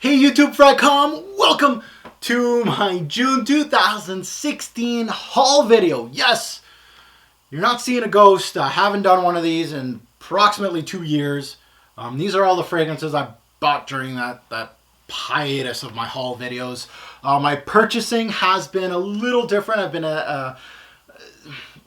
Hey YouTube Fragcom, welcome to my June 2016 haul video. Yes, you're not seeing a ghost. I haven't done one of these in approximately 2 years. These are all the fragrances I bought during that hiatus of my haul videos. My purchasing has been a little different. I've been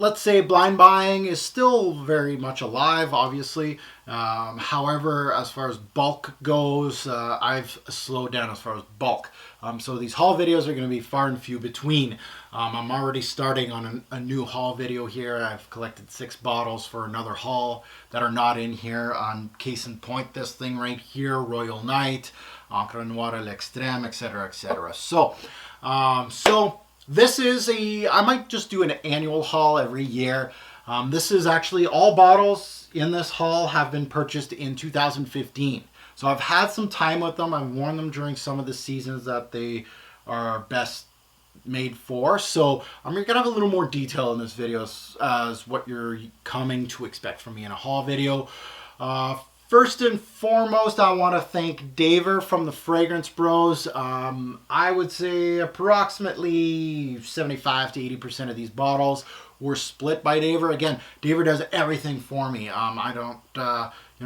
let's say blind buying is still very much alive, obviously. However, as far as bulk goes, I've slowed down as far as bulk. So these haul videos are going to be far and few between. I'm already starting on a new haul video here. I've collected 6 bottles for another haul that are not in here. On case in point, this thing right here, Royal Night, Encre Noire à l'Extrême, etc., etc. So this is I might just do an annual haul every year. This is actually all bottles in this haul have been purchased in 2015. So I've had some time with them. I've worn them during some of the seasons that they are best made for. So I'm going to have a little more detail in this video as what you're coming to expect from me in a haul video. First and foremost, I want to thank Daver from the Fragrance Bros. I would say approximately 75 to 80% of these bottles were split by Daver. Again, Daver does everything for me. I don't,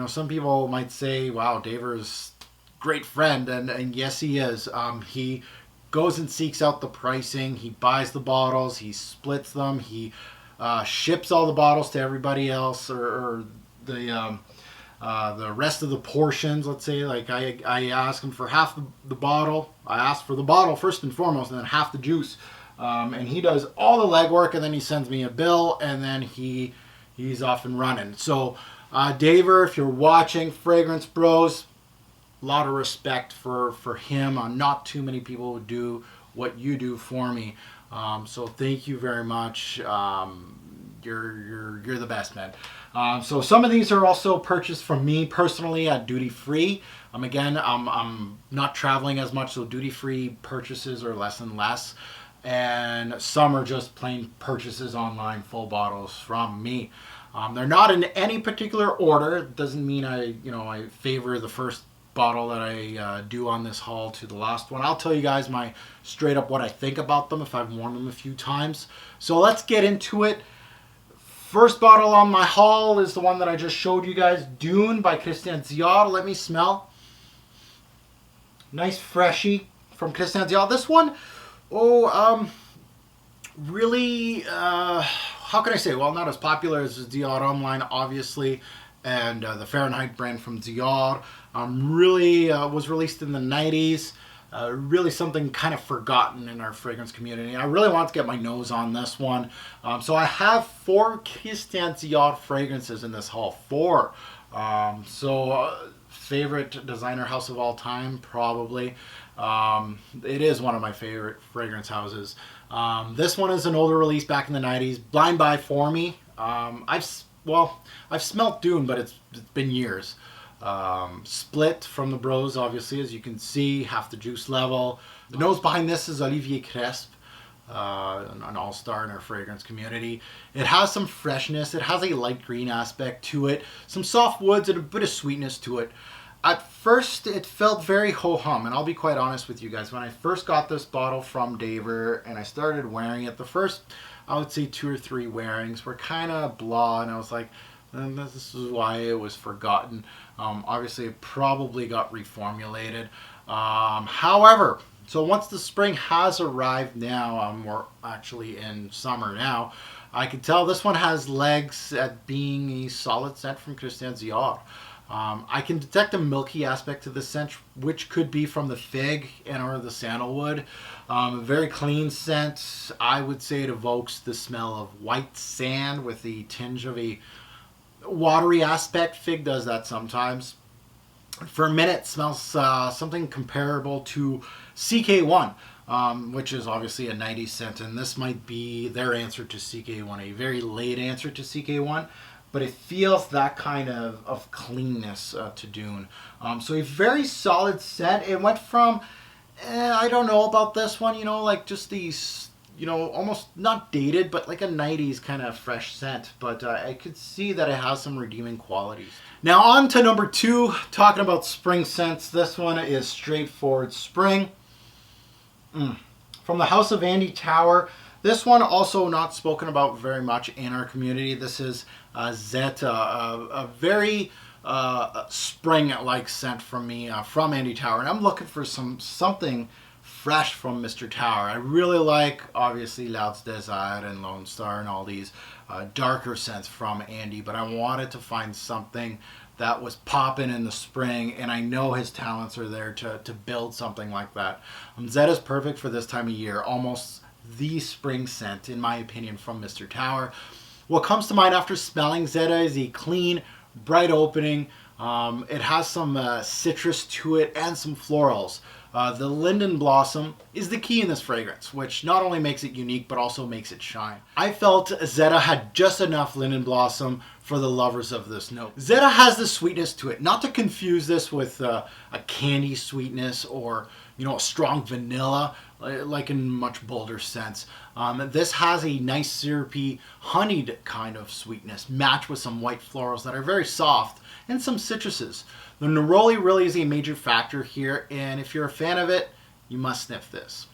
some people might say, wow, Daver's great friend, and yes, he is. He goes and seeks out the pricing. He buys the bottles. He splits them. He ships all the bottles to everybody else, or the rest of the portions. Let's say, like I ask him for half the bottle. I ask for the bottle first and foremost, and then half the juice. And he does all the legwork, and then he sends me a bill, and then he's off and running. So, Daver, if you're watching, Fragrance Bros, a lot of respect for him. Not too many people would do what you do for me. So thank you very much. You're the best, man. So some of these are also purchased from me personally at duty free. Again, I'm not traveling as much, so duty free purchases are less and less. And some are just plain purchases online, full bottles from me. They're not in any particular order. It doesn't mean I favor the first bottle that I do on this haul to the last one. I'll tell you guys my straight up what I think about them if I've worn them a few times. So let's get into it. First bottle on my haul is the one that I just showed you guys, Dune by Christian Dior. Let me smell. Nice freshie from Christian Dior. This one, really, how can I say? Well, not as popular as the Dior Homme line, obviously, and the Fahrenheit brand from Dior. Really was released in the 90s. Really something kind of forgotten in our fragrance community. I really want to get my nose on this one. So I have 4 Christian Dior fragrances in this haul. 4. Favorite designer house of all time, probably. It is one of my favorite fragrance houses. This one is an older release back in the 90s. Blind buy for me. I've smelt Dune, but it's been years. Split from the Bros, obviously, as you can see, half the juice level. The nose behind this is Olivier Cresp, an all-star in our fragrance community. It has some freshness. It has a light green aspect to it, some soft woods, and a bit of sweetness to it. At first, it felt very ho-hum, and I'll be quite honest with you guys. When I first got this bottle from Daver and I started wearing it, the first, I would say 2 or 3 wearings were kind of blah, and I was like, and this is why it was forgotten. Obviously, it probably got reformulated. However, so once the spring has arrived now, we're actually in summer now, I can tell this one has legs at being a solid scent from Christian Dior. I can detect a milky aspect to the scent, which could be from the fig and or the sandalwood. A very clean scent. I would say it evokes the smell of white sand with the tinge of a watery aspect. Fig does that sometimes. For a minute, it smells something comparable to CK1, which is obviously a 90s scent, and this might be their answer to CK1, a very late answer to CK1, but it feels that kind of cleanness to Dune. So a very solid scent. It went from, I don't know about this one, like just these, you know, almost not dated, but like a 90s kind of fresh scent. But I could see that it has some redeeming qualities. Now on to number 2, talking about spring scents. This one is straightforward spring. From the House of Andy Tower. This one also not spoken about very much in our community. This is Zeta, a very spring-like scent from me, from Andy Tower. And I'm looking for something fresh from Mr. Tower. I really like, obviously, L'Arts Desert and Lone Star and all these darker scents from Andy. But I wanted to find something that was popping in the spring, and I know his talents are there to build something like that. Zeta's perfect for this time of year. Almost the spring scent, in my opinion, from Mr. Tower. What comes to mind after smelling Zeta is a clean, bright opening. It has some citrus to it and some florals. The linden blossom is the key in this fragrance, which not only makes it unique, but also makes it shine. I felt Zeta had just enough linden blossom for the lovers of this note. Zeta has the sweetness to it, not to confuse this with a candy sweetness or, you know, a strong vanilla, like in much bolder scents. This has a nice syrupy, honeyed kind of sweetness, matched with some white florals that are very soft and some citruses. The neroli really is a major factor here, and if you're a fan of it, you must sniff this.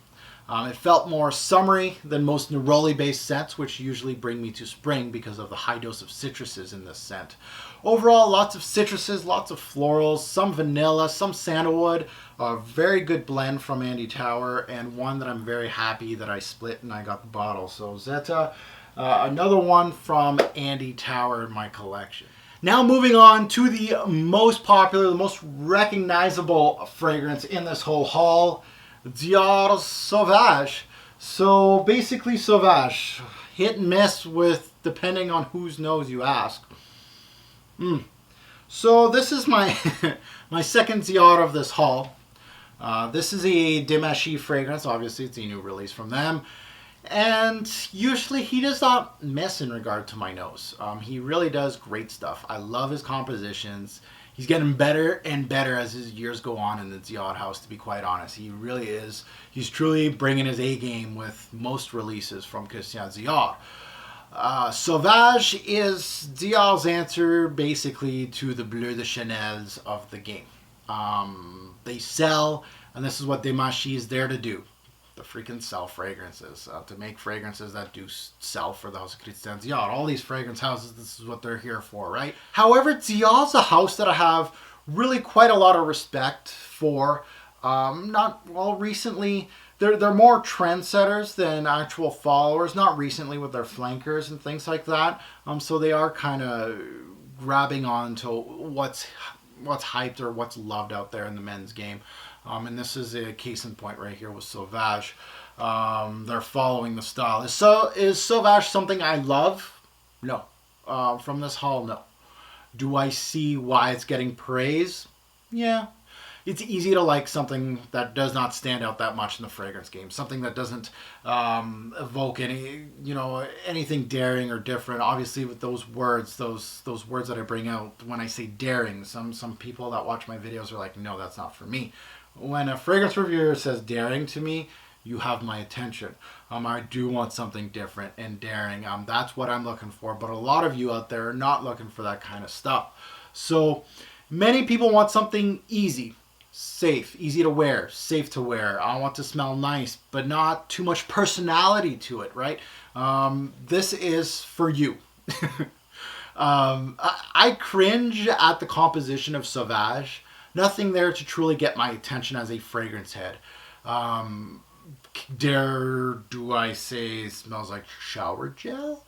It felt more summery than most neroli-based scents, which usually bring me to spring because of the high dose of citruses in this scent. Overall, lots of citruses, lots of florals, some vanilla, some sandalwood. A very good blend from Andy Tower, and one that I'm very happy that I split and I got the bottle. So Zeta, another one from Andy Tower in my collection. Now moving on to the most popular, the most recognizable fragrance in this whole haul, Dior Sauvage. So basically Sauvage, hit and miss with depending on whose nose you ask. So this is my my second Dior of this haul. This is a Demachy fragrance. Obviously it's a new release from them. And usually he does not miss in regard to my nose. He really does great stuff. I love his compositions. He's getting better and better as his years go on in the Dior house, to be quite honest. He really is. He's truly bringing his A game with most releases from Christian Dior. Sauvage is Dior's answer basically to the Bleu de Chanel's of the game. They sell, and this is what Demachy is there to do. To freaking sell fragrances, to make fragrances that do sell for the House of Christian Dior. All these fragrance houses, this is what they're here for, right? However, Dior's a house that I have really quite a lot of respect for. Recently, they're more trendsetters than actual followers. Not recently with their flankers and things like that. So they are kind of grabbing on to what's hyped or what's loved out there in the men's game. And this is a case in point right here with Sauvage. They're following the style. Is Sauvage something I love? No. From this haul, no. Do I see why it's getting praise? Yeah. It's easy to like something that does not stand out that much in the fragrance game. Something that doesn't evoke anything daring or different. Obviously with those words that I bring out when I say daring, some people that watch my videos are like, no, that's not for me. When a fragrance reviewer says daring to me, you have my attention. I do want something different and daring. That's what I'm looking for. But a lot of you out there are not looking for that kind of stuff. So many people want something easy, safe, easy to wear, safe to wear. I want to smell nice, but not too much personality to it, right? This is for you. I cringe at the composition of Sauvage. Nothing there to truly get my attention as a fragrance head. Do I say it smells like shower gel?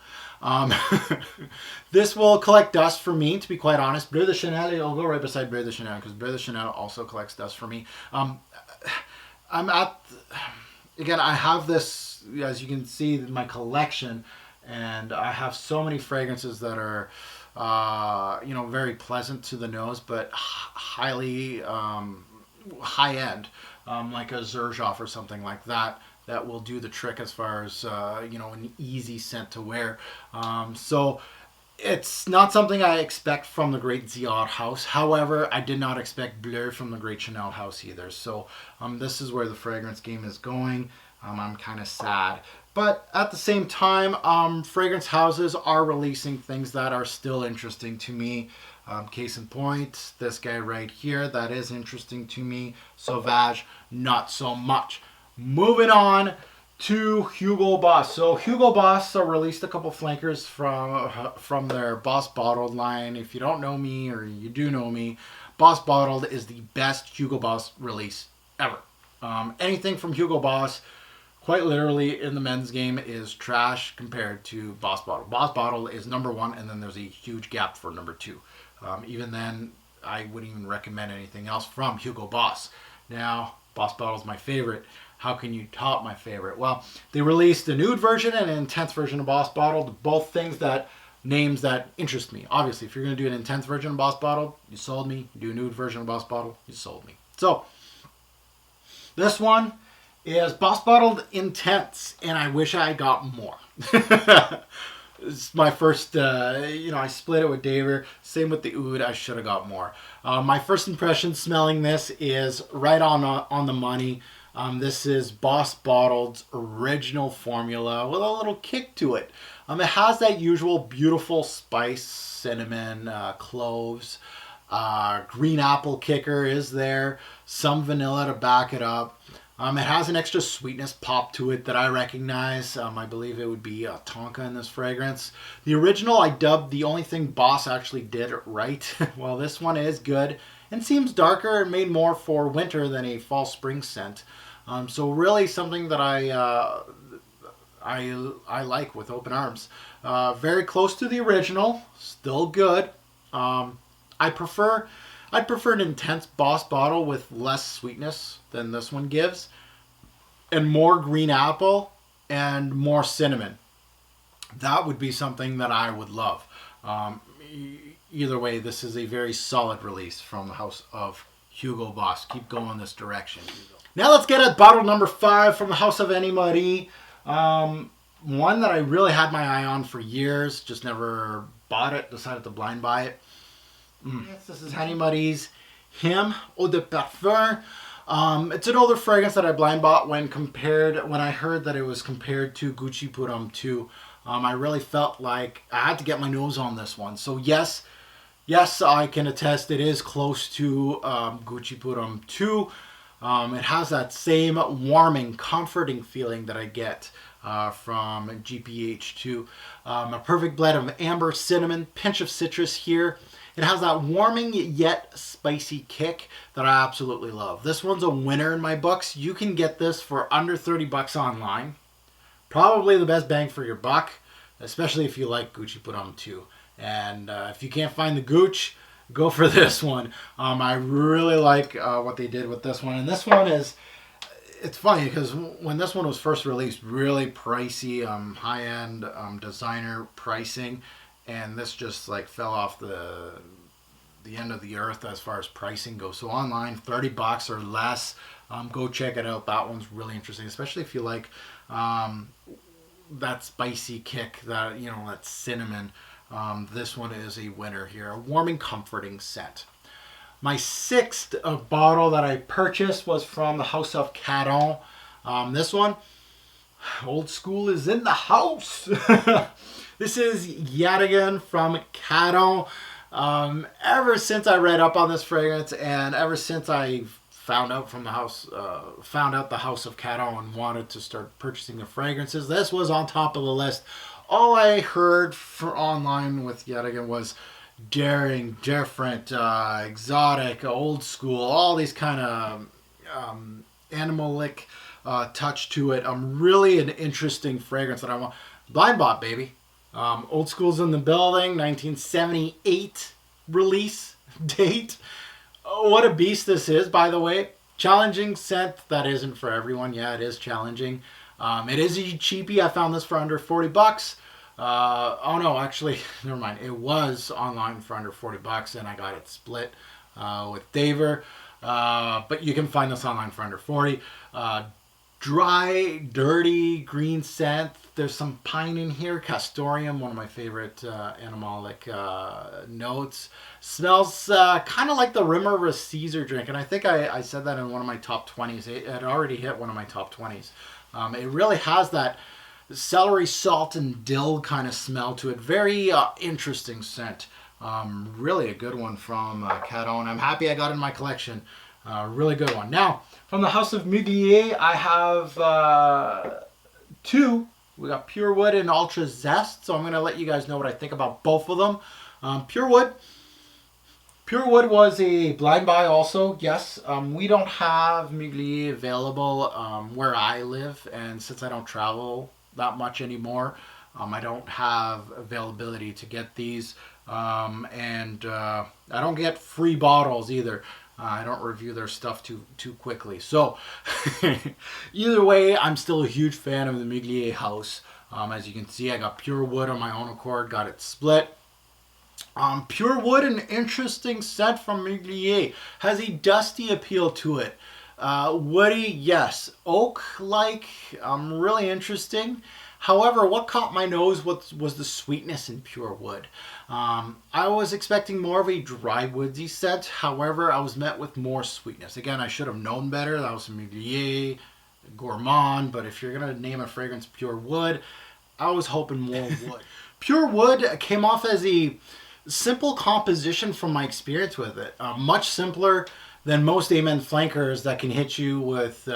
This will collect dust for me, to be quite honest. Bleu de Chanel, I'll go right beside Bleu de Chanel because Bleu de Chanel also collects dust for me. I have this, as you can see, in my collection, and I have so many fragrances that are very pleasant to the nose, but highly high end, like a Xerjoff or something like that will do the trick as far as an easy scent to wear. So it's not something I expect from the great Dior house. However, I did not expect Bleu from the great Chanel house either. So this is where the fragrance game is going. I'm kind of sad. But at the same time, fragrance houses are releasing things that are still interesting to me. Case in point, this guy right here, that is interesting to me. Sauvage, not so much. Moving on to Hugo Boss. So Hugo Boss released a couple flankers from their Boss Bottled line. If you don't know me, or you do know me, Boss Bottled is the best Hugo Boss release ever. Anything from Hugo Boss, quite literally in the men's game, is trash compared to Boss Bottled. Boss Bottled is number one, and then there's a huge gap for number two. Even then, I wouldn't even recommend anything else from Hugo Boss. Now, Boss Bottled is my favorite. How can you top my favorite? Well, they released a nude version and an intense version of Boss Bottled. Both names that interest me. Obviously, if you're going to do an intense version of Boss Bottled, you sold me. You do a nude version of Boss Bottled, you sold me. So, this one is Boss Bottled Intense, and I wish I got more. It's my first, I split it with Daver. Same with the Oud, I should have got more. My first impression smelling this is right on the money. This is Boss Bottled's original formula with a little kick to it. It has that usual beautiful spice, cinnamon, cloves, green apple kicker is there, some vanilla to back it up. It has an extra sweetness pop to it that I recognize. I believe it would be Tonka in this fragrance. The original I dubbed the only thing Boss actually did right. Well, this one is good and seems darker and made more for winter than a fall spring scent. So really something that I like with open arms. Very close to the original, still good. I'd prefer an intense Boss bottle with less sweetness than this one gives, and more green apple and more cinnamon. That would be something that I would love. Either way, this is a very solid release from the house of Hugo Boss. Keep going this direction, Hugo. Now let's get at bottle number 5 from the house of Hanae Mori. One that I really had my eye on for years, just never bought it, decided to blind buy it. Yes, this is Hanae Mori's Homme Eau de Parfum. It's an older fragrance that I blind bought when I heard that it was compared to Gucci Pour Homme 2. I really felt like I had to get my nose on this one. So yes, I can attest it is close to Gucci Pour Homme 2. It has that same warming, comforting feeling that I get from GPH2. A perfect blend of amber, cinnamon, pinch of citrus here. It has that warming yet spicy kick that I absolutely love. This one's a winner in my books. You can get this for under $30 online. Probably the best bang for your buck, especially if you like Gucci Pour Homme 2. And if you can't find the Gooch, go for this one. I really like what they did with this one. And this one it's funny because when this one was first released, really pricey, high-end designer pricing. And this just like fell off the end of the earth as far as pricing goes. So online, $30 or less. Go check it out. That one's really interesting, especially if you like that spicy kick, that cinnamon. This one is a winner here. A warming, comforting scent. My 6th bottle that I purchased was from the house of Caron. This one, old school is in the house. This is Yatagan from Caron. Ever since I read up on this fragrance, and ever since I found out the house of Caron and wanted to start purchasing the fragrances, this was on top of the list. All I heard online with Yatagan was daring, different, exotic, old school, all these kind of animalic touch to it. Really an interesting fragrance that I want. Blind bought, baby. Old school's in the building. 1978 release date. Oh, what a beast this is, by the way. Challenging scent that isn't for everyone. Yeah, it is challenging. It is a cheapie. I found this for under $40. Oh no, actually, never mind. It was online for under $40, and I got it split with Daver. But you can find this online for under $40. dry, dirty, green scent. There's some pine in here, castoreum, one of my favorite animalic notes. Smells kind of like the rimmer of a Caesar drink, and I think I said that in one of my top 20s. It had already hit one of my top 20s. It really has that celery, salt, and dill kind of smell to it. Very interesting scent. Really a good one from Caron. I'm happy I got it in my collection. Really good one. Now, from the House of Mugler, I have two. We got Pure Wood and Ultra Zest. So I'm going to let you guys know what I think about both of them. Pure Wood. Pure Wood was a blind buy also, yes. We don't have Mugler available where I live. And since I don't travel that much anymore, I don't have availability to get these. And I don't get free bottles either. I don't review their stuff too quickly. So either way, I'm still a huge fan of the Mugler house. As you can see, I got Pure Wood on my own accord, got it split. Pure Wood, an interesting scent from Mugler. Has a dusty appeal to it. Woody, yes. Oak-like, really interesting. However, what caught my nose was the sweetness in Pure Wood. I was expecting more of a dry woodsy scent. However, I was met with more sweetness. Again, I should have known better. That was some Mugler, Gourmand. But if you're going to name a fragrance Pure Wood, I was hoping more wood. Pure Wood came off as a simple composition from my experience with it. Much simpler than most Amen flankers that can hit you with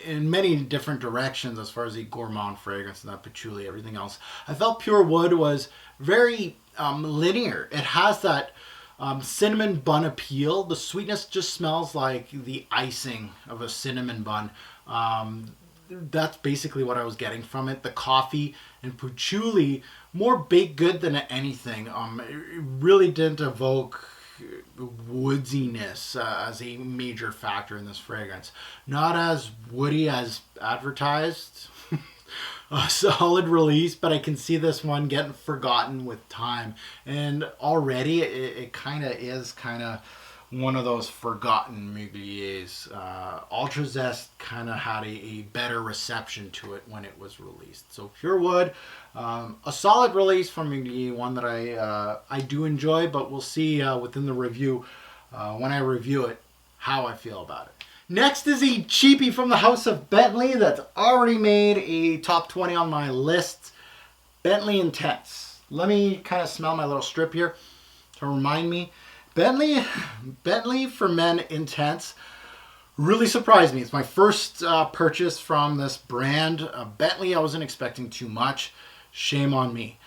in many different directions as far as the gourmand fragrance and that patchouli, everything else. I felt Pure Wood was very linear. It has that cinnamon bun appeal. The sweetness just smells like the icing of a cinnamon bun. That's basically what I was getting from it. The coffee and patchouli, more baked good than anything. It really didn't evoke woodsiness as a major factor in this fragrance. Not as woody as advertised. A solid release, but I can see this one getting forgotten with time. And already it kind of is one of those forgotten Muglers. Ultra Zest kind of had a better reception to it when it was released. So Pure Wood, a solid release from Mugler, one that I do enjoy, but we'll see within the review, when I review it, how I feel about it. Next is a cheapie from the House of Bentley that's already made a top 20 on my list. Bentley Intense. Let me kind of smell my little strip here to remind me. Bentley for Men Intense really surprised me. It's my first purchase from this brand. Bentley, I wasn't expecting too much. Shame on me.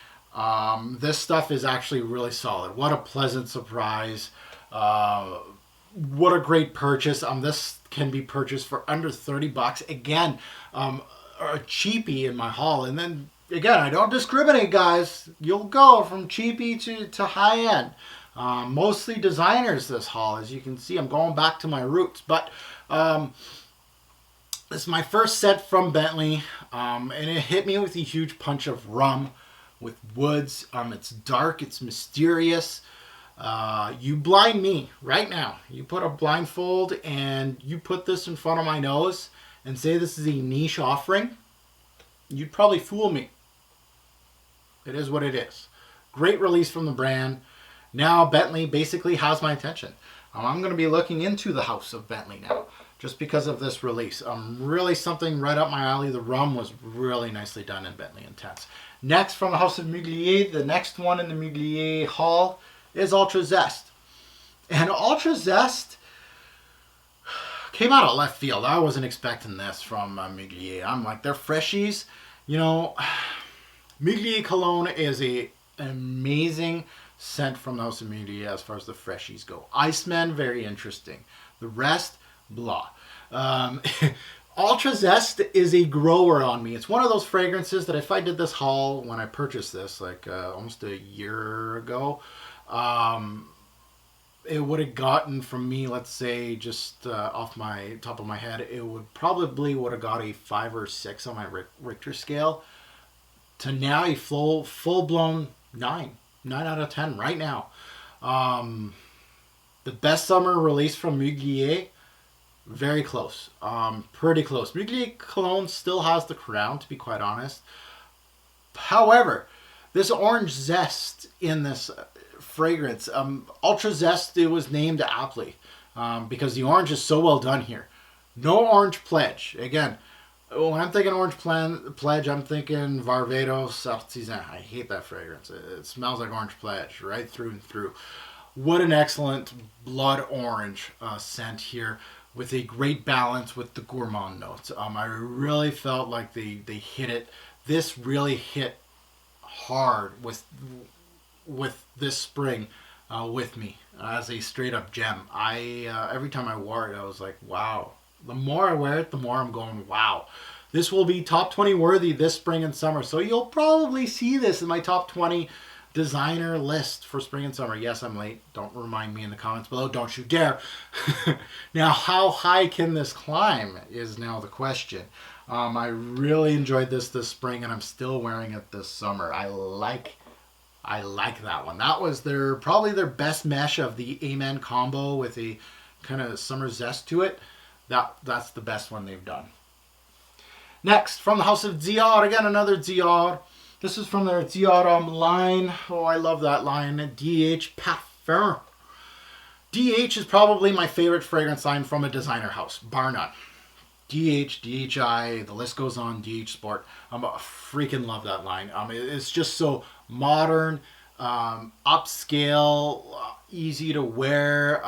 This stuff is actually really solid. What a pleasant surprise. What a great purchase. This can be purchased for under $30. Again, a cheapie in my haul. And then, again, I don't discriminate, guys. You'll go from cheapie to high end. Mostly designers this haul. As you can see, I'm going back to my roots. But this is my first set from Bentley. And it hit me with a huge punch of rum with woods. It's dark. It's mysterious. You blind me right now. You put a blindfold and you put this in front of my nose and say this is a niche offering. You'd probably fool me. It is what it is. Great release from the brand. Now Bentley basically has my attention. I'm going to be looking into the House of Bentley now just because of this release. Really something right up my alley. The rum was really nicely done in Bentley Intense. Next from the House of Mugler, the next one in the Mugler haul is Ultra Zest. And Ultra Zest came out of left field. I wasn't expecting this from Mugler. I'm like, they're freshies. You know, Mugler Cologne is an amazing scent from the House of Mugler as far as the freshies go. Iceman, very interesting. The rest, blah. Ultra Zest is a grower on me. It's one of those fragrances that if I did this haul when I purchased this, like almost a year ago, it would have gotten from me, let's say, just off my top of my head, it would have got a 5 or 6 on my Richter scale to now a full-blown 9 out of 10 right now. The best summer release from Mugler, Very close. Pretty close. Mugler Cologne still has the crown, to be quite honest. However, this orange zest in this fragrance, Ultra Zest, it was named aptly because the orange is so well done here. No orange pledge. Again, when I'm thinking orange pledge, I'm thinking Varvatos Artisan. I hate that fragrance. It smells like orange pledge right through and through. What an excellent blood orange scent here, with a great balance with the gourmand notes. I really felt like they hit it. This really hit hard with this spring with me as a straight up gem. Every time I wore it, I was like, wow. The more I wear it, the more I'm going, wow. This will be top 20 worthy this spring and summer. So you'll probably see this in my top 20 designer list for spring and summer. Yes, I'm late. Don't remind me in the comments below. Don't you dare. Now, how high can this climb is now the question. I really enjoyed this spring, and I'm still wearing it this summer. I like that one. That was probably their best mesh of the Amen combo with a kind of summer zest to it. That's the best one they've done. Next, from the house of Dior, again another Dior. This is from their Dior line. Oh, I love that line. DH Parfum. DH is probably my favorite fragrance line from a designer house, bar none. DH, DHI, the list goes on, DH Sport. I freaking love that line. It's just so modern, upscale, easy to wear.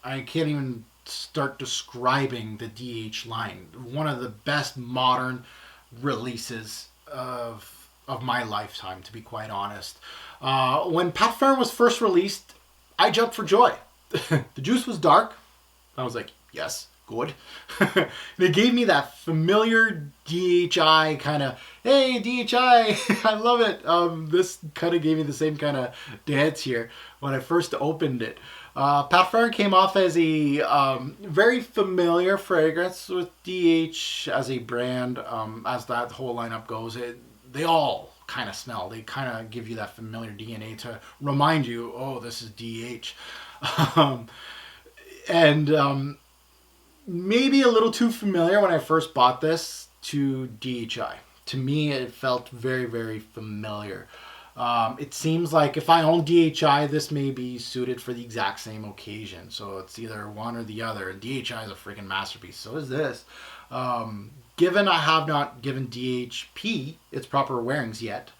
I can't even start describing the DH line. One of the best modern releases of my lifetime, to be quite honest. When Parfum was first released, I jumped for joy. The juice was dark. I was like, yes, good. They gave me that familiar DHI kind of, hey, DHI, I love it. This kind of gave me the same kind of dance here when I first opened it. Parfum came off as a very familiar fragrance with DH as a brand. As that whole lineup goes, they all kind of smell. They kind of give you that familiar DNA to remind you, oh, this is DH. Maybe a little too familiar when I first bought this to DHI. To me, it felt very, very familiar. It seems like if I own DHI, this may be suited for the exact same occasion. So it's either one or the other. And DHI is a freaking masterpiece. So is this. Given I have not given DHP its proper wearings yet,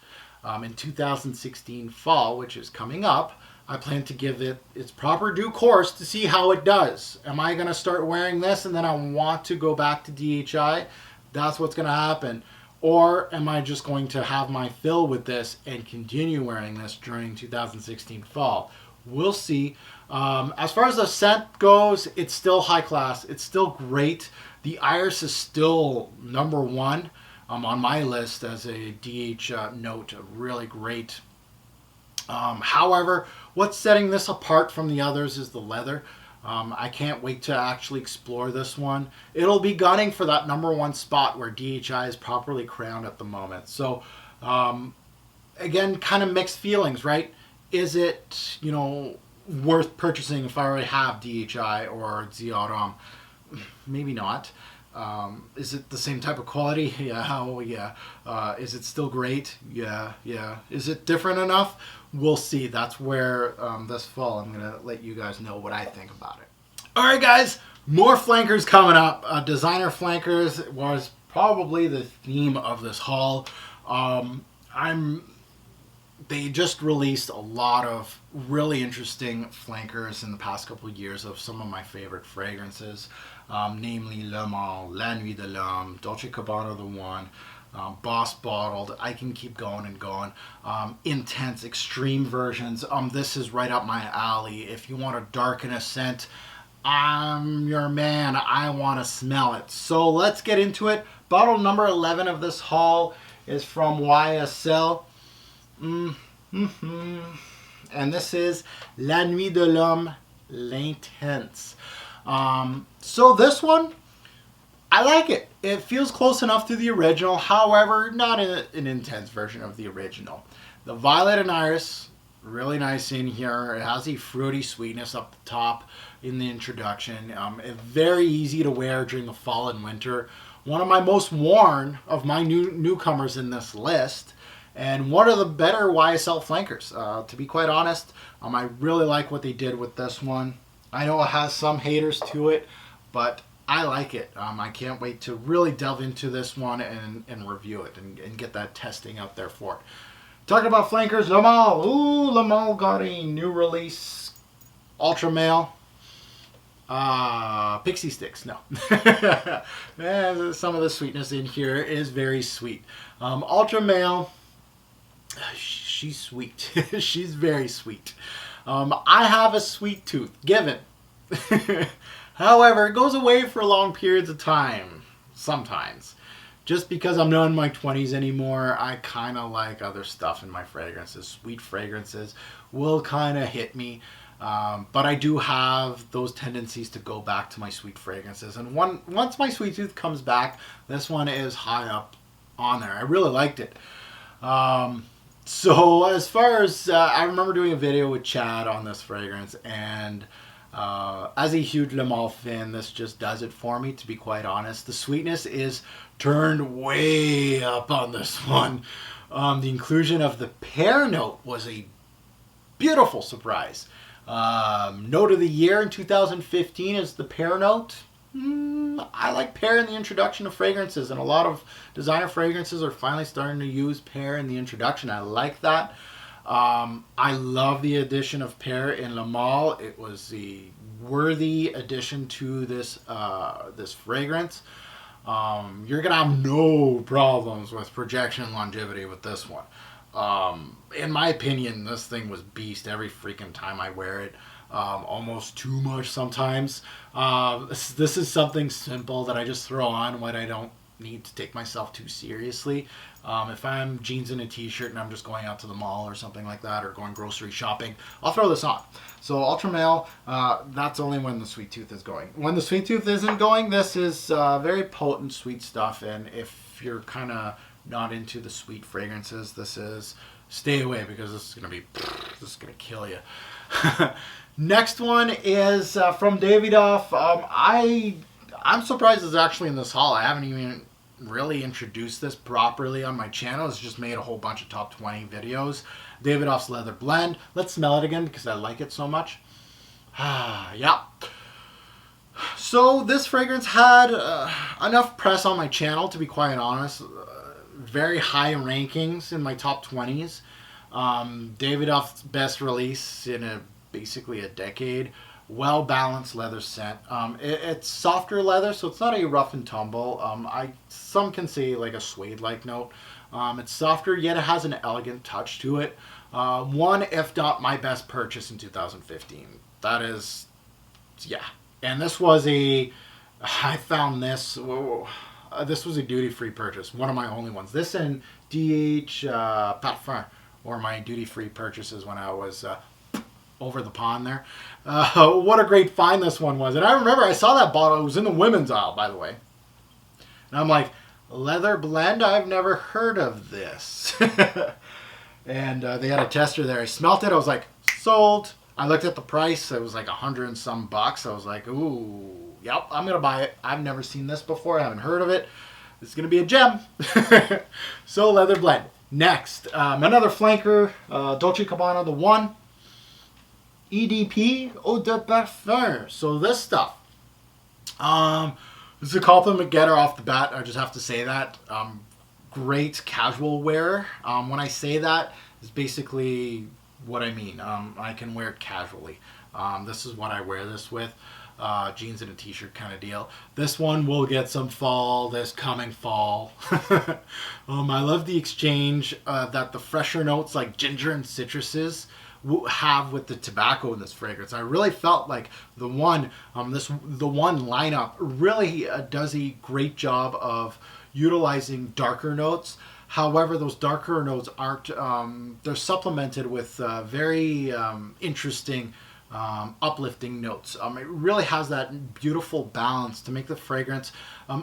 in 2016 fall, which is coming up, I plan to give it its proper due course to see how it does. Am I going to start wearing this and then I want to go back to DHI? That's what's going to happen. Or am I just going to have my fill with this and continue wearing this during 2016 fall? We'll see. As far as the scent goes, it's still high class. It's still great. The iris is still number one on my list as a DH note. Really great. However, what's setting this apart from the others is the leather. I can't wait to actually explore this one. It'll be gunning for that number one spot where DHI is properly crowned at the moment. So, again, kind of mixed feelings, right? Is it, worth purchasing if I already have DHI or Dior? Maybe not. Is it the same type of quality? Yeah, oh yeah. Is it still great? Yeah. Is it different enough? We'll see. That's where this fall I'm going to let you guys know what I think about it. All right, guys. More flankers coming up. Designer flankers was probably the theme of this haul. They just released a lot of really interesting flankers in the past couple of years of some of my favorite fragrances, namely Le Mans, La Nuit de l'Homme, Dolce & Gabbana The One, Boss Bottled. I can keep going and going. Intense, extreme versions. This is right up my alley. If you want to darken a scent, I'm your man. I want to smell it. So let's get into it. Bottle number 11 of this haul is from YSL. And this is La Nuit de l'Homme, L'Intense. So this one, I like it. It feels close enough to the original, however, not an intense version of the original. The violet and iris, really nice in here. It has a fruity sweetness up the top. in the introduction. Very easy to wear during the fall and winter. One of my most worn of my newcomers in this list. And one of the better YSL flankers. To be quite honest, I really like what they did with this one. I know it has some haters to it, but I like it. I can't wait to really delve into this one and review it and get that testing out there for it. Talking about flankers, Le Male. Ooh, Le Male got a new release. Ultra Male. Pixie Sticks. No. Some of the sweetness in here is very sweet. Ultra Male. She's sweet. She's very sweet. I have a sweet tooth, given. However, it goes away for long periods of time, sometimes. Just because I'm not in my 20s anymore, I kind of like other stuff in my fragrances. Sweet fragrances will kind of hit me. But I do have those tendencies to go back to my sweet fragrances. And once my sweet tooth comes back, this one is high up on there. I really liked it. So as far as, I remember doing a video with Chad on this fragrance, and as a huge Le Male fan, this just does it for me, to be quite honest. The sweetness is turned way up on this one. The inclusion of the pear note was a beautiful surprise. Note of the year in 2015 is the pear note. I like pear in the introduction of fragrances, and a lot of designer fragrances are finally starting to use pear in the introduction. I like that. I love the addition of pear in Le Male. It was the worthy addition to this this fragrance. You're gonna have no problems with projection and longevity with this one. In my opinion, this thing was beast every freaking time I wear it. Almost too much sometimes. This is something simple that I just throw on when I don't need to take myself too seriously. If I'm jeans and a t-shirt and I'm just going out to the mall or something like that, or going grocery shopping, I'll throw this on. So Ultra Male, that's only when the sweet tooth is going. When the sweet tooth isn't going, this is very potent sweet stuff, and if you're kind of not into the sweet fragrances, this is, stay away, because this is gonna kill you. Next one is from Davidoff. I'm surprised it's actually in this haul. I haven't even really introduced this properly on my channel. It's just made a whole bunch of top 20 videos. Davidoff's Leather Blend. Let's smell it again because I like it so much. Yeah. So this fragrance had enough press on my channel, to be quite honest. Very high rankings in my top 20s. Davidoff's best release in basically a decade. Well balanced leather scent. It's softer leather, so it's not a rough and tumble. Some can say like a suede like note. It's softer, yet it has an elegant touch to it. One, if not my best purchase in 2015. That is, yeah. And this was I found this. This was a duty-free purchase. One of my only ones. This and DH Parfum were my duty-free purchases when I was over the pond there. What a great find this one was. And I remember I saw that bottle. It was in the women's aisle, by the way. And I'm like, leather blend? I've never heard of this. And they had a tester there. I smelt it. I was like, sold. I looked at the price. It was like $100 and some bucks. I was like, ooh, yep, I'm going to buy it. I've never seen this before. I haven't heard of it. It's going to be a gem. So leather blend. Next, another flanker, Dolce & Gabbana, the One EDP Eau de Parfum. So this stuff, this is a compliment getter off the bat. I just have to say that. Great casual wear. When I say that, is basically what I mean. I can wear it casually. This is what I wear this with. Jeans and a t-shirt kind of deal. This one will get some fall this coming fall. I love the exchange that the fresher notes like ginger and citruses have with the tobacco in this fragrance. I really felt like the One lineup really does a great job of utilizing darker notes. However, those darker notes aren't, they're supplemented with very interesting uplifting notes. It really has that beautiful balance to make the fragrance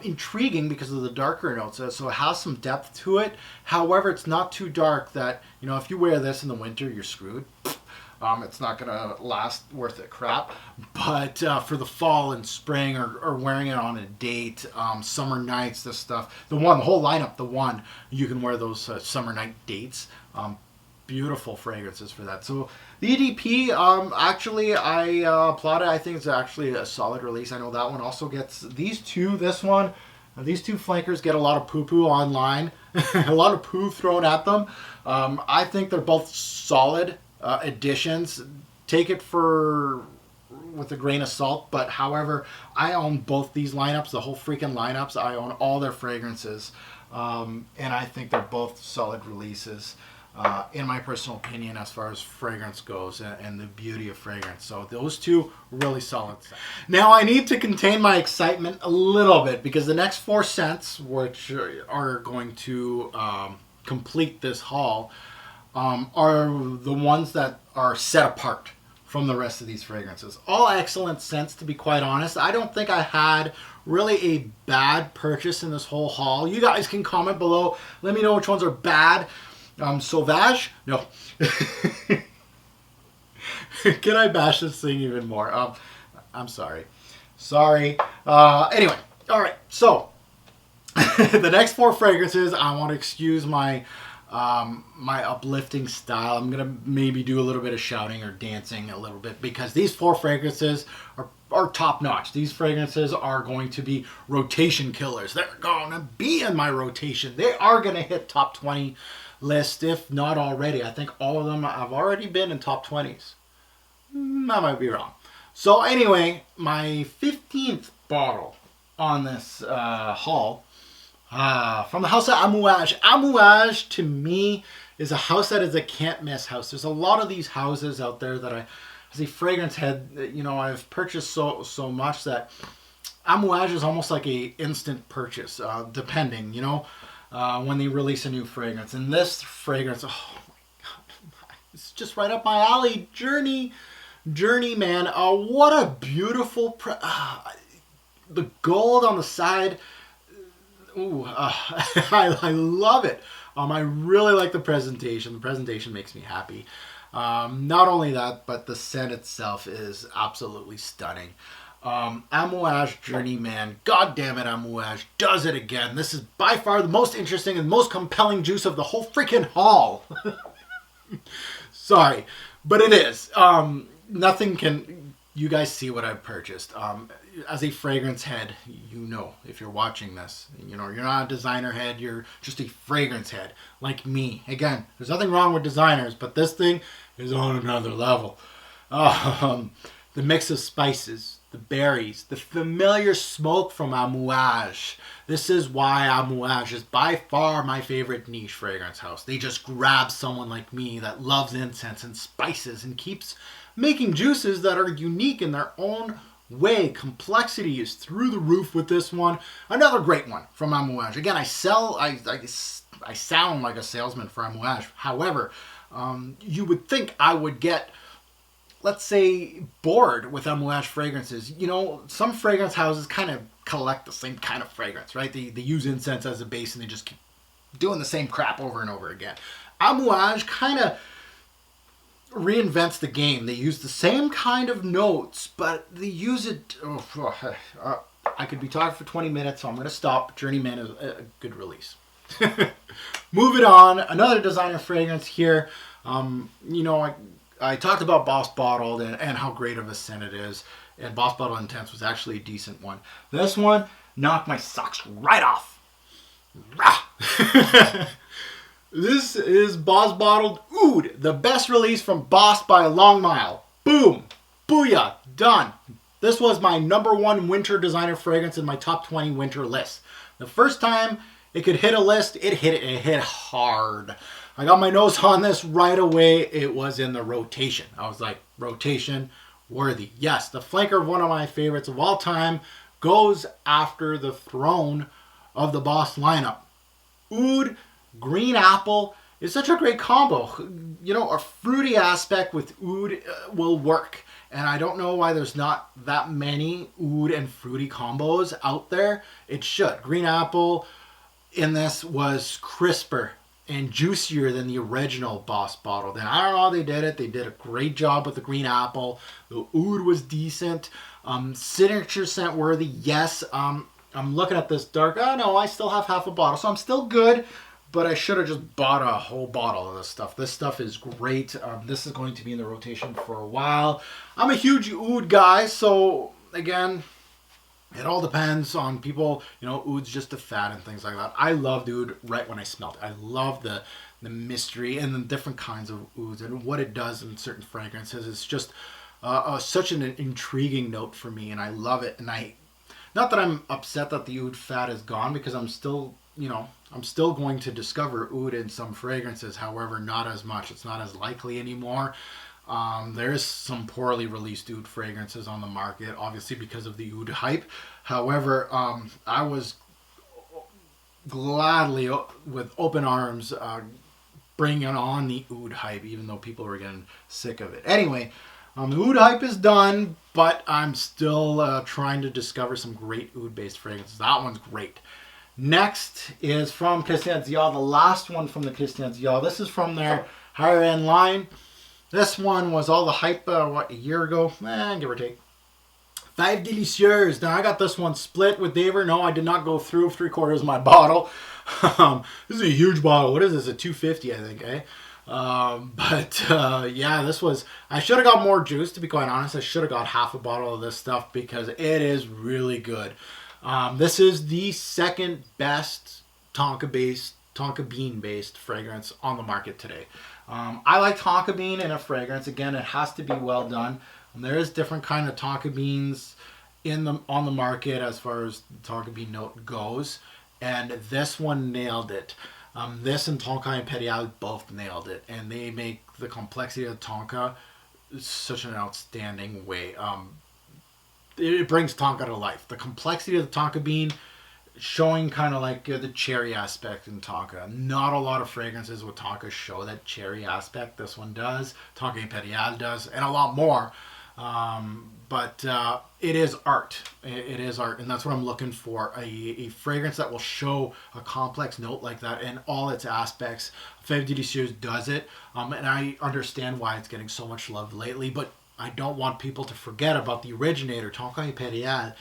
intriguing because of the darker notes. So it has some depth to it. However, it's not too dark that, if you wear this in the winter, you're screwed. It's not going to last worth a crap. But for the fall and spring, or wearing it on a date, summer nights, this stuff, the whole lineup, you can wear those summer night dates. Beautiful fragrances for that. So the EDP, actually, I applaud it. I think it's actually a solid release. I know that one also gets these two. These two flankers get a lot of poo-poo online, a lot of poo thrown at them. I think they're both solid additions. Take it with a grain of salt, but however, I own both these lineups, the whole freaking lineups. I own all their fragrances, and I think they're both solid releases. In my personal opinion, as far as fragrance goes and the beauty of fragrance. So those two, really solid. Now I need to contain my excitement a little bit because the next 4 scents, which are going to complete this haul, are the ones that are set apart from the rest of these fragrances. All excellent scents, to be quite honest. I don't think I had really a bad purchase in this whole haul. You guys can comment below. Let me know which ones are bad. Sauvage? No. Can I bash this thing even more? I'm sorry. Anyway, all right. So the next 4 fragrances, I want to excuse my my uplifting style. I'm gonna maybe do a little bit of shouting or dancing a little bit because these 4 fragrances are top notch. These fragrances are going to be rotation killers. They're gonna be in my rotation. They are gonna hit top 20 list, if not already. I think all of them have already been in top 20s. I might be wrong. So anyway, my 15th bottle on this haul, from the house of Amouage. Amouage, to me, is a house that is a can't miss house. There's a lot of these houses out there that as a fragrance head, I've purchased so much that Amouage is almost like a instant purchase, depending, when they release a new fragrance. And this fragrance, oh my God, it's just right up my alley. Journey, man. What a beautiful, the gold on the side. Ooh, I love it. I really like the presentation. The presentation makes me happy. Not only that, but the scent itself is absolutely stunning. Amouage Journeyman, god damn it, Amouage does it again. This is by far the most interesting and most compelling juice of the whole freaking haul. Sorry, but it is. Nothing can, you guys see what I've purchased. As a fragrance head, if you're watching this, you're not a designer head, you're just a fragrance head, like me. Again, there's nothing wrong with designers, but this thing is on another level. The mix of spices, the berries, the familiar smoke from Amouage. This is why Amouage is by far my favorite niche fragrance house. They just grab someone like me that loves incense and spices and keeps making juices that are unique in their own way. Complexity is through the roof with this one. Another great one from Amouage. Again, I sound like a salesman for Amouage. However, you would think I would get, let's say, bored with Amouage fragrances. Some fragrance houses kind of collect the same kind of fragrance, right? They use incense as a base and they just keep doing the same crap over and over again. Amouage kind of reinvents the game. They use the same kind of notes, but they use it. I could be talking for 20 minutes, so I'm going to stop. Journeyman is a good release. Moving on, another designer fragrance here. I talked about Boss Bottled and how great of a scent it is. And Boss Bottled Intense was actually a decent one. This one knocked my socks right off. This is Boss Bottled Oud, the best release from Boss by a long mile. Boom. Booyah. Done. This was my #1 winter designer fragrance in my top 20 winter list. The first time it could hit a list, it hit hard. I got my nose on this right away. It was in the rotation. I was like, rotation worthy. Yes, the flanker of one of my favorites of all time goes after the throne of the Boss lineup. Oud, green apple is such a great combo. A fruity aspect with oud will work. And I don't know why there's not that many oud and fruity combos out there. It should. Green apple in this was crisper and juicier than the original Boss bottle. Then I don't know how they did it. They did a great job with the green apple. The oud was decent. Signature scent worthy, yes. I'm looking at this dark. Oh no, I still have half a bottle, so I'm still good. But I should have just bought a whole bottle of this stuff. This stuff is great. This is going to be in the rotation for a while. I'm a huge oud guy, so again, it all depends on people. You know, oud's just a fad and things like that. I loved oud right when I smelled it. I love the mystery and the different kinds of ouds and what it does in certain fragrances. It's just such an intriguing note for me, and I love it. And not that I'm upset that the oud fad is gone, because I'm still, you know, I'm still going to discover oud in some fragrances. However, not as much. It's not as likely anymore. There's some poorly released oud fragrances on the market, obviously because of the oud hype. However, I was gladly, with open arms, bringing on the oud hype, even though people were getting sick of it. Anyway, the oud hype is done, but I'm still trying to discover some great oud-based fragrances. That one's great. Next is from Christian Dior, the last one from the Christian Dior. This is from their higher end line. This one was all the hype, a year ago? Give or take. Feve Delicieuse. Now, I got this one split with David. No, I did not go through 3/4 of my bottle. This is a huge bottle. What is this? A 250, I think, eh? Yeah, this was... I should have got more juice, to be quite honest. I should have got half a bottle of this stuff because it is really good. This is the second best tonka bean based fragrance on the market today. I like tonka bean in a fragrance. Again, it has to be well done. And there is different kind of tonka beans on the market as far as the tonka bean note goes, and this one nailed it. This and Tonka Imperial both nailed it, and they make the complexity of tonka such an outstanding way. It brings tonka to life. The complexity of the tonka bean, showing kind of like the cherry aspect in tonka. Not a lot of fragrances with tonka show that cherry aspect. This one does. Tonka Imperial does, and a lot more. But it is art. It is art, and that's what I'm looking for. A fragrance that will show a complex note like that in all its aspects. Feve Delicieuse does it, and I understand why it's getting so much love lately, but I don't want people to forget about the originator. Tonka Imperial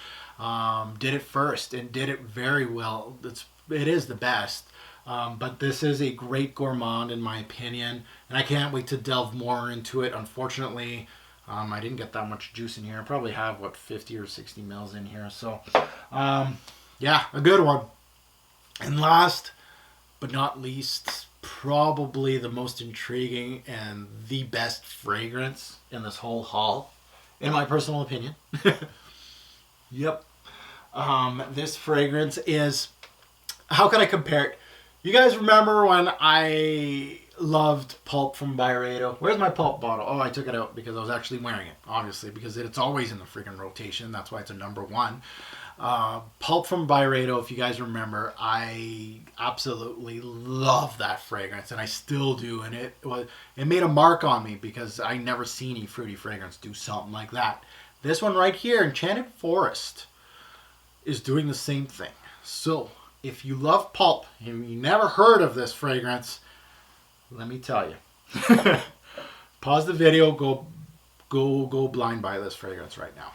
did it first and did it very well. It is the best. But this is a great gourmand in my opinion, and I can't wait to delve more into it. Unfortunately, I didn't get that much juice in here. I probably have, 50 or 60 mils in here. So, yeah, a good one. And last but not least, probably the most intriguing and the best fragrance in this whole haul, in my personal opinion. Yep. This fragrance is... How can I compare it? You guys remember when I loved Pulp from Byredo? Where's my Pulp bottle? Oh, I took it out because I was actually wearing it, obviously, because it's always in the freaking rotation. That's why it's a number one. Pulp from Byredo, if you guys remember, I absolutely love that fragrance, and I still do. And it made a mark on me because I never seen any fruity fragrance do something like that. This one right here, Enchanted Forest, is doing the same thing. So if you love Pulp and you never heard of this fragrance, let me tell you. Pause the video, go blind buy this fragrance right now.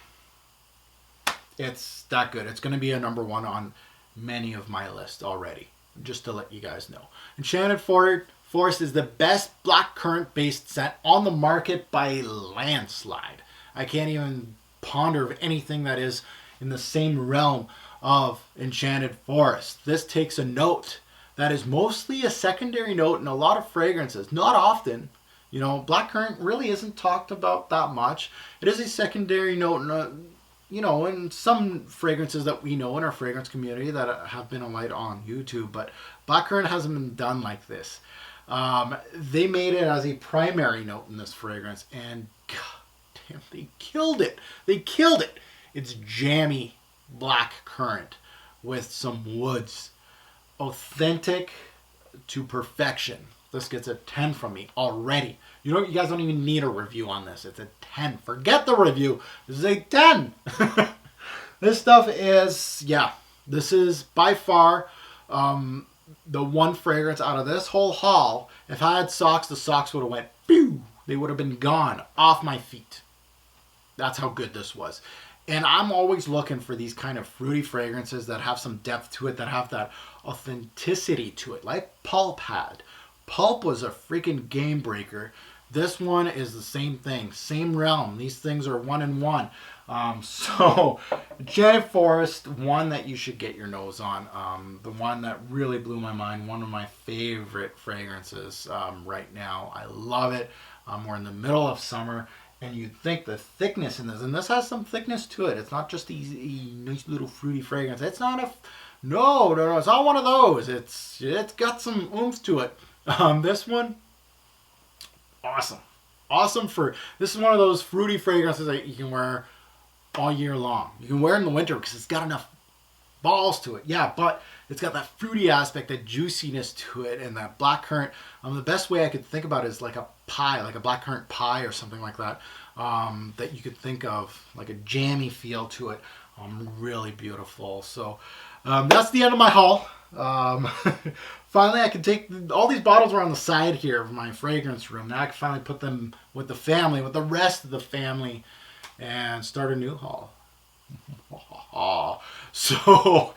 It's that good. It's going to be a number one on many of my lists already, just to let you guys know. Enchanted Forest is the best blackcurrant based scent on the market by landslide. I can't even ponder of anything that is in the same realm of Enchanted Forest. This takes a note that is mostly a secondary note in a lot of fragrances. Not often. You know, blackcurrant really isn't talked about that much. It is a secondary note in some fragrances that we know in our fragrance community that have been alight on YouTube, but blackcurrant hasn't been done like this. They made it as a primary note in this fragrance, and god damn, they killed it. They killed it. It's jammy black currant with some woods. Authentic to perfection. This gets a 10 from me already. You know, you guys don't even need a review on this. It's a 10. Forget the review. This is a 10. This stuff is, yeah, this is by far the one fragrance out of this whole haul, if I had socks, the socks would have went, pew! They would have been gone off my feet. That's how good this was. And I'm always looking for these kind of fruity fragrances that have some depth to it, that have that authenticity to it, like Pulp had. Pulp was a freaking game breaker. This one is the same thing, same realm. These things are one in one. So Janet Forest, one that you should get your nose on. The one that really blew my mind, one of my favorite fragrances right now. I love it. We're in the middle of summer, and you'd think the thickness in this, and this has some thickness to it. It's not just easy, nice little fruity fragrance. It's not a, no, it's not one of those. It's got some oomph to it. This one, awesome. Awesome for, this is one of those fruity fragrances that you can wear all year long. You can wear it in the winter because it's got enough balls to it. Yeah, but it's got that fruity aspect, that juiciness to it, and that blackcurrant. The best way I could think about it is like a pie, like a blackcurrant pie or something like that, that you could think of, like a jammy feel to it. Really beautiful. So that's the end of my haul. Finally, I can take, all these bottles are on the side here of my fragrance room. Now I can finally put them with the family, with the rest of the family, and start a new haul. So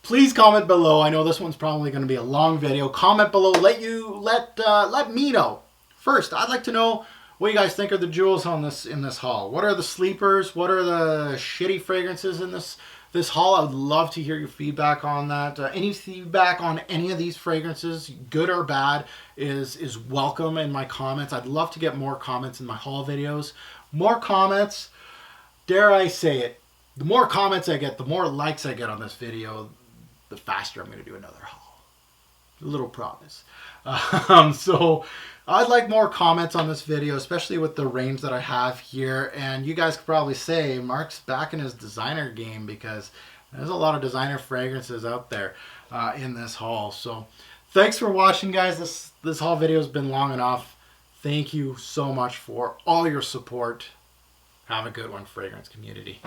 please comment below. I know this one's probably going to be a long video. Comment below. Let me know. First, I'd like to know what you guys think are the jewels on this, in this haul. What are the sleepers? What are the shitty fragrances in this haul? I would love to hear your feedback on that. Any feedback on any of these fragrances, good or bad, is welcome in my comments. I'd love to get more comments in my haul videos. More comments, dare I say it, the more comments I get, the more likes I get on this video, the faster I'm going to do another haul. A little promise. So I'd like more comments on this video, especially with the range that I have here. And you guys could probably say Mark's back in his designer game, because there's a lot of designer fragrances out there in this haul. So thanks for watching, guys. This haul video has been long enough. Thank you so much for all your support. Have a good one, fragrance community.